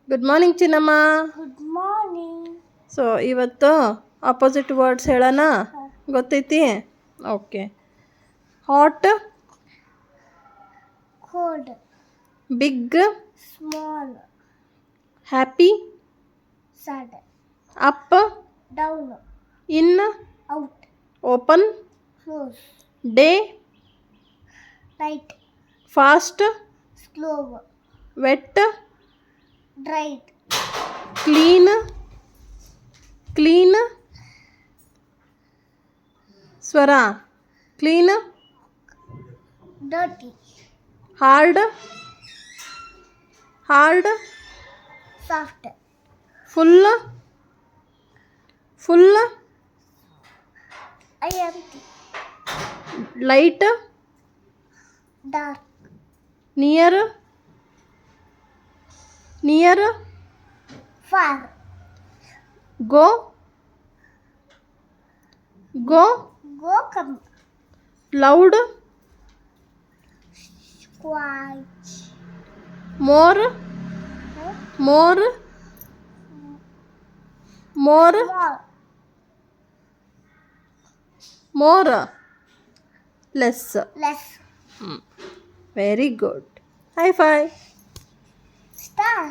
Good morning Chinnamma. Good morning. So ಇವತ್ತು opposite words ಹೇಳೋಣ, ಗೊತ್ತೈತಿ? Okay. Hot, cold, big, small, happy, sad, up, down, in, out, open, close, day, night, fast, slow, wet, dried, clean, clean, ಸ್ವರ clean, dirty, hard, hard, soft, full, full, empty, light, dark, near, near, far, go, go, go, come, loud, quiet, more, more, more, small, more, less. Less. Very good. Hi fi. Star.